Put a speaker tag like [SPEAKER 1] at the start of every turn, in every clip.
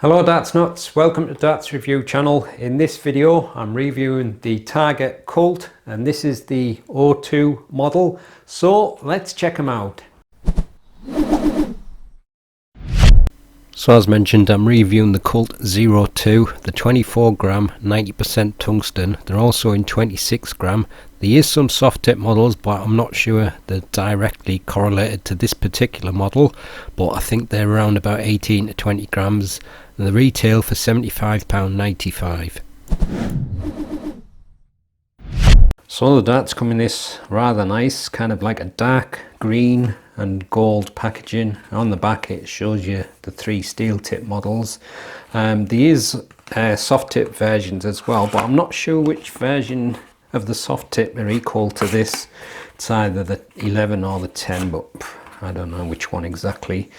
[SPEAKER 1] Hello Darts Nuts, welcome to Darts Review channel. In this video I'm reviewing the Target Cult and this is the O2 model, so let's check them out. So as mentioned, I'm reviewing the Cult 02, the 24 gram 90% tungsten. They're also in 26 gram. There is some soft tip models, but I'm not sure they're directly correlated to this particular model, but I think they're around about 18 to 20 grams. And the retail for £75.95. So the darts come in this rather nice, kind of like a dark green and gold packaging. On the back it shows you the 3 steel tip models. There is soft tip versions as well, but I'm not sure which version of the soft tip are equal to this. It's either the 11 or the 10, but I don't know which one exactly.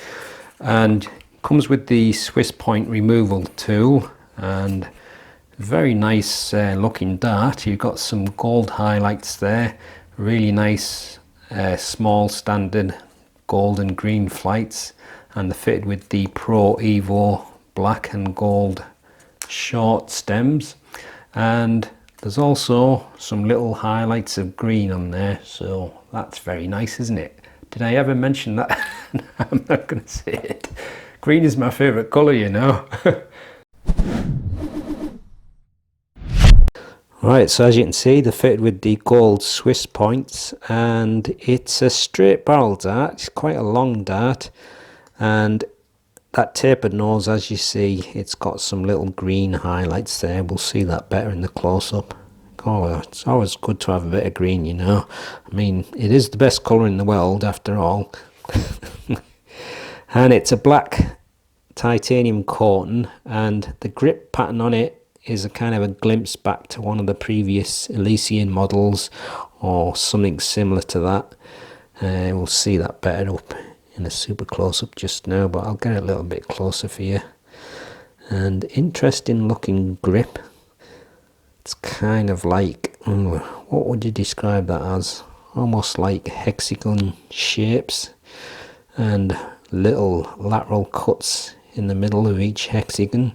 [SPEAKER 1] And comes with the Swiss point removal tool and very nice looking dart. You've got some gold highlights there, really nice small standard gold and green flights, and they're fitted with the Pro Evo black and gold short stems, and there's also some little highlights of green on there, so that's very nice, isn't it? Did I ever mention that? I'm not going to say it. Green is my favourite colour, you know. Right, so as you can see, they're fitted with the gold Swiss points, and it's a straight barrel dart. It's quite a long dart, and that tapered nose, as you see, it's got some little green highlights there. We'll see that better in the close-up. Oh, it's always good to have a bit of green, you know. I mean, it is the best colour in the world after all. And it's a black titanium coating, and the grip pattern on it is a kind of a glimpse back to one of the previous Elysian models or something similar to that. We'll see that better up in a super close-up just now, but I'll get it a little bit closer for you. And interesting looking grip. It's kind of like, what would you describe that as? Almost like hexagon shapes and little lateral cuts in the middle of each hexagon.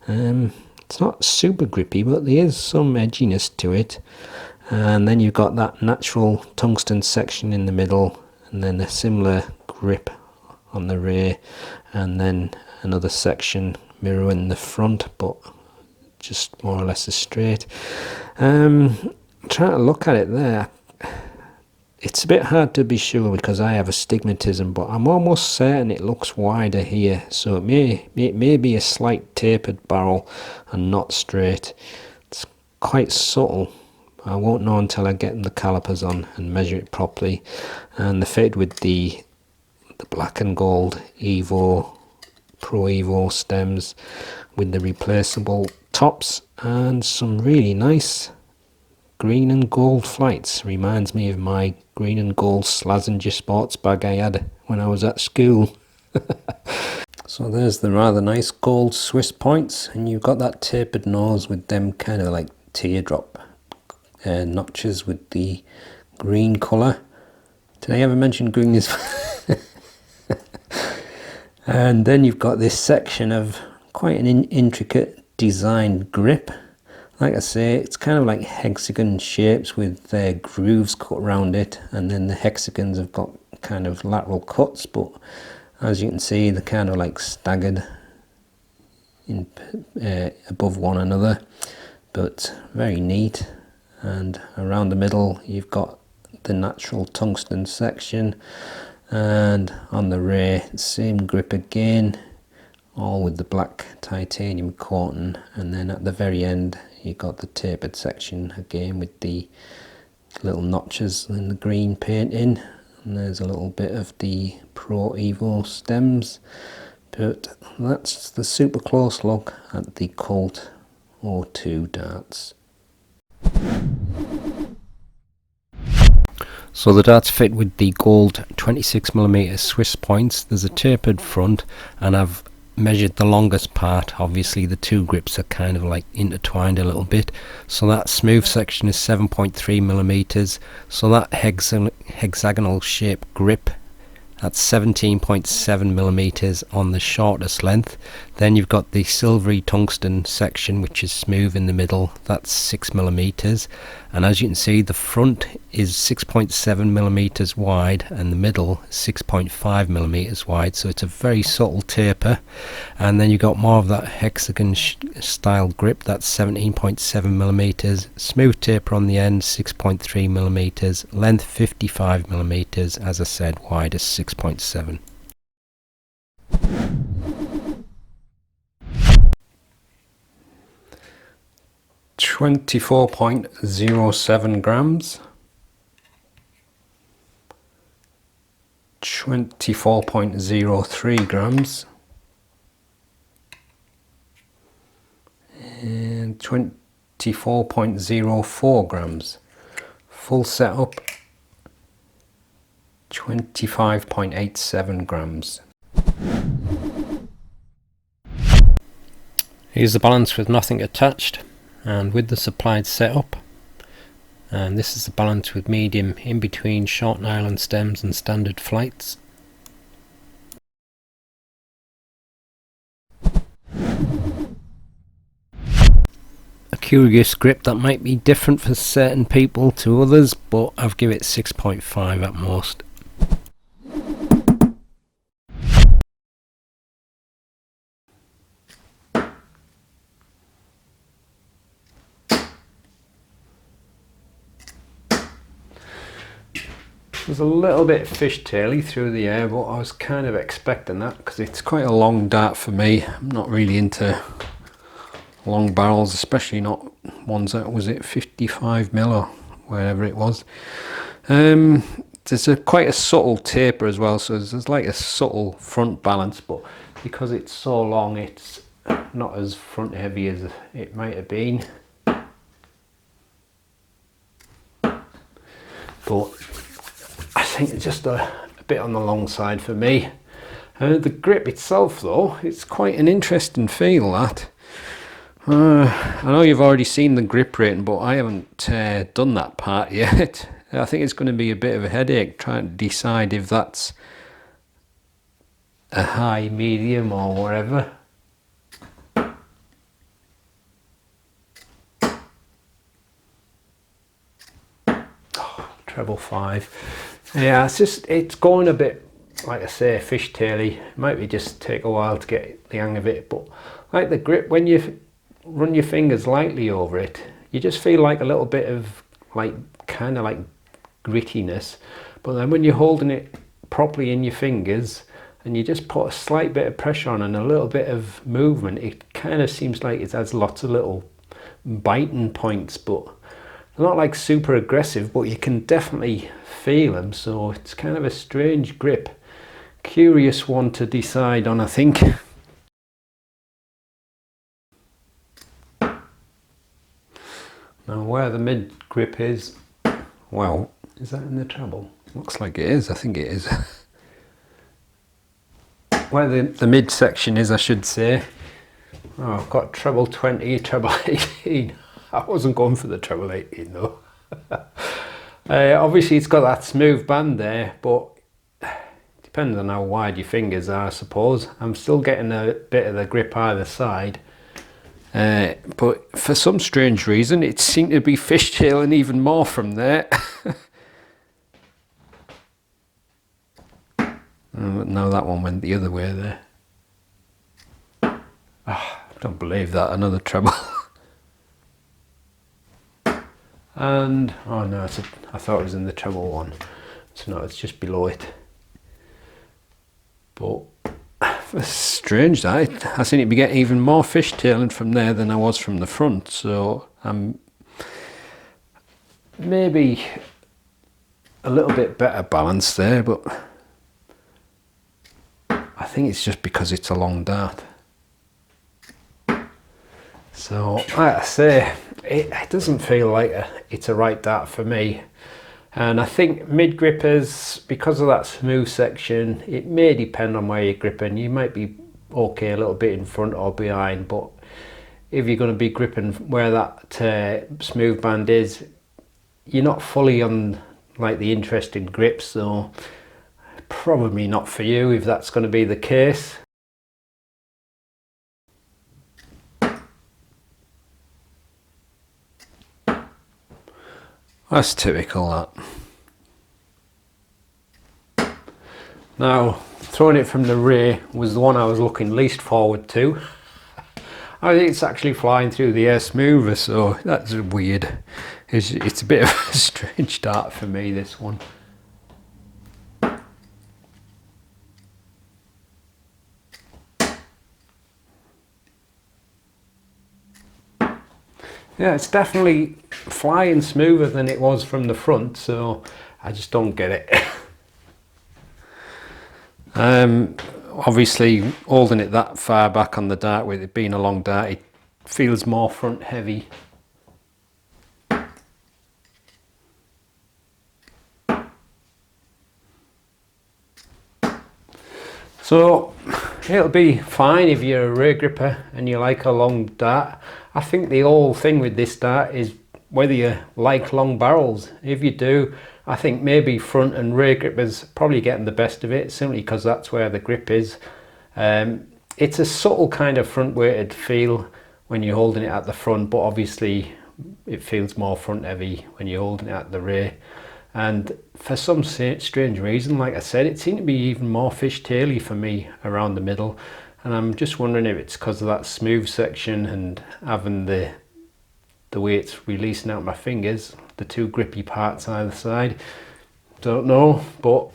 [SPEAKER 1] It's not super grippy, but there is some edginess to it. And then you've got that natural tungsten section in the middle, and then a similar grip on the rear, and then another section mirroring the front, but just more or less a straight. Trying to look at it there, it's a bit hard to be sure because I have astigmatism, but I'm almost certain it looks wider here, so it may be a slight tapered barrel and not straight. It's quite subtle. I won't know until I get the calipers on and measure it properly. And they're fitted with the black and gold Evo, Pro Evo stems with the replaceable tops and some really nice green and gold flights. Reminds me of my green and gold Slazenger sports bag I had when I was at school. So there's the rather nice gold Swiss points, and you've got that tapered nose with them kind of like teardrop notches with the green colour. Did I ever mention green is? And then you've got this section of quite an intricate designed grip. Like I say, it's kind of like hexagon shapes with grooves cut around it, and then the hexagons have got kind of lateral cuts, but as you can see, they're kind of like staggered in above one another, but very neat. And around the middle you've got the natural tungsten section, and on the rear same grip again, all with the black titanium coating, and then at the very end you got the tapered section again with the little notches and the green painting, and there's a little bit of the Pro Evo stems. But that's the super close look at the Cult O2 darts. So the darts fit with the gold 26mm Swiss points. There's a tapered front, and I've measured the longest part. Obviously the two grips are kind of like intertwined a little bit, so that smooth section is 7.3mm. So that hexagonal shape grip That's 17.7 millimeters on the shortest length. Then you've got the silvery tungsten section, which is smooth in the middle. That's 6 millimeters. And as you can see, the front is 6.7 millimeters wide and the middle 6.5 millimeters wide. So it's a very subtle taper. And then you've got more of that hexagon style grip. That's 17.7 millimeters. Smooth taper on the end, 6.3 millimeters. Length 55 millimeters. As I said, wide is 6.7. $24.07 grams, 24.03 grams, and 24.04 grams. Full setup, 25.87 grams. Here's the balance with nothing attached and with the supplied setup, and this is the balance with medium in between short nylon stems and standard flights. A curious grip that might be different for certain people to others, but I've given it 6.5 at most. It was a little bit fishtaily through the air, but I was kind of expecting that because it's quite a long dart for me. I'm not really into long barrels, especially not ones that was it 55 mil or wherever it was. There's quite a subtle taper as well, so there's like a subtle front balance, but because it's so long, it's not as front heavy as it might have been. But I think it's just a bit on the long side for me. The grip itself though, it's quite an interesting feel that. I know you've already seen the grip rating, but I haven't done that part yet. I think it's going to be a bit of a headache trying to decide if that's a high, medium or whatever. Treble 5. Yeah, it's going a bit, like I say, fishtaily. It might be just take a while to get the hang of it, but like the grip, when you run your fingers lightly over it, you just feel like a little bit of kind of like grittiness. But then when you're holding it properly in your fingers and you just put a slight bit of pressure on and a little bit of movement, it kind of seems like it has lots of little biting points, but they're not like super aggressive, but you can definitely feel them. So it's kind of a strange grip, curious one to decide on, I think. Now where the mid grip is, well, is that in the treble? Looks like it is, I think it is. Where the mid section is, I should say. Oh, I've got treble 20, treble 18. I wasn't going for the treble 18 though. Obviously it's got that smooth band there, but depends on how wide your fingers are, I suppose. I'm still getting a bit of the grip either side. But for some strange reason it seemed to be fishtailing even more from there. No, that one went the other way there. I don't believe that, another treble. And oh no, I thought it was in the treble one, so no, it's just below it. But it's strange that I seem to be getting even more fishtailing from there than I was from the front, so I'm maybe a little bit better balanced there, but I think it's just because it's a long dart. So like I say, it doesn't feel like it's a right dart for me. And I think mid grippers, because of that smooth section, it may depend on where you're gripping. You might be okay a little bit in front or behind, but if you're going to be gripping where that smooth band is, you're not fully on like the interesting grip, so probably not for you if that's going to be the case. That's typical, that. Now, throwing it from the rear was the one I was looking least forward to. I think it's actually flying through the air smoother, so that's weird. It's a bit of a strange dart for me, this one. Yeah, it's definitely flying smoother than it was from the front, so I just don't get it. Obviously, holding it that far back on the dart, with it being a long dart, it feels more front heavy. So it'll be fine if you're a rear gripper and you like a long dart. I think the whole thing with this dart is whether you like long barrels. If you do, I think maybe front and rear grippers probably getting the best of it, simply because that's where the grip is. It's a subtle kind of front weighted feel when you're holding it at the front, but obviously it feels more front heavy when you're holding it at the rear. And for some strange reason, like I said, it seemed to be even more fishtaily for me around the middle, and I'm just wondering if it's because of that smooth section and having the way it's releasing out my fingers, the two grippy parts either side. Don't know, but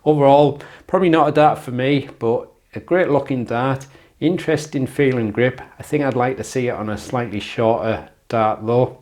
[SPEAKER 1] overall probably not a dart for me, but a great looking dart, interesting feeling grip. I think I'd like to see it on a slightly shorter dart though.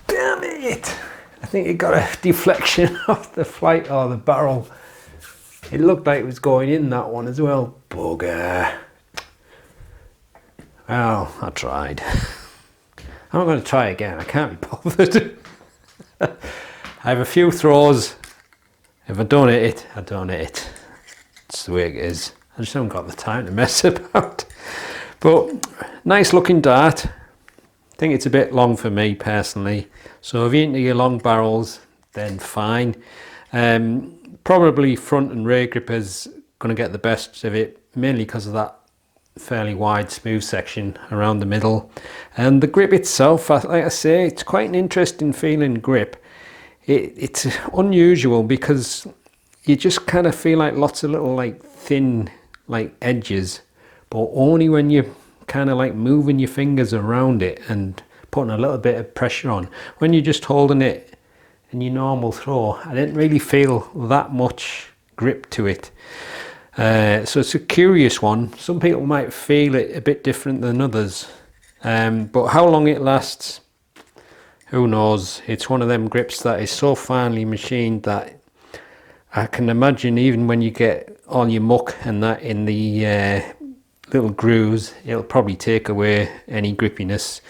[SPEAKER 1] Damn it! I think it got a deflection off the flight or the barrel. It looked like it was going in that one as well. Bugger. Well, I tried. I'm not going to try again. I can't be bothered. I have a few throws. If I don't hit it, I don't hit it. That's the way it is. I just haven't got the time to mess about. But nice looking dart. I think it's a bit long for me personally. So if you're into your long barrels, then fine. Probably front and rear grippers going to get the best of it, mainly because of that fairly wide smooth section around the middle. And the grip itself, like I say, it's quite an interesting feeling grip. It's unusual because you just kind of feel like lots of little like thin like edges, but only when you're kind of like moving your fingers around it and putting a little bit of pressure on. When you're just holding it in your normal throw, I didn't really feel that much grip to it. So it's a curious one. Some people might feel it a bit different than others, but how long it lasts, who knows. It's one of them grips that is so finely machined that I can imagine even when you get all your muck and that in the little grooves, it'll probably take away any grippiness.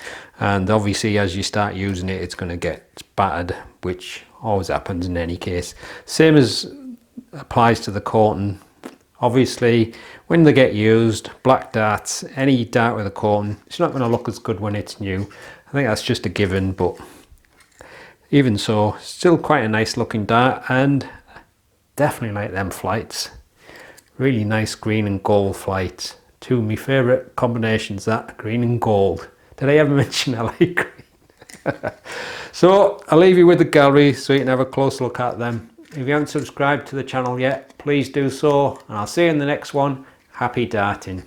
[SPEAKER 1] And obviously as you start using it, it's going to get battered, which always happens in any case. Same as applies to the coating. Obviously when they get used, black darts, any dart with a coating, it's not going to look as good when it's new. I think that's just a given, but even so, still quite a nice looking dart, and definitely like them flights. Really nice green and gold flights. Two of my favourite combinations, that green and gold. Did I ever mention I like green? So I'll leave you with the gallery so you can have a close look at them. If you haven't subscribed to the channel yet, please do so, and I'll see you in the next one. Happy darting.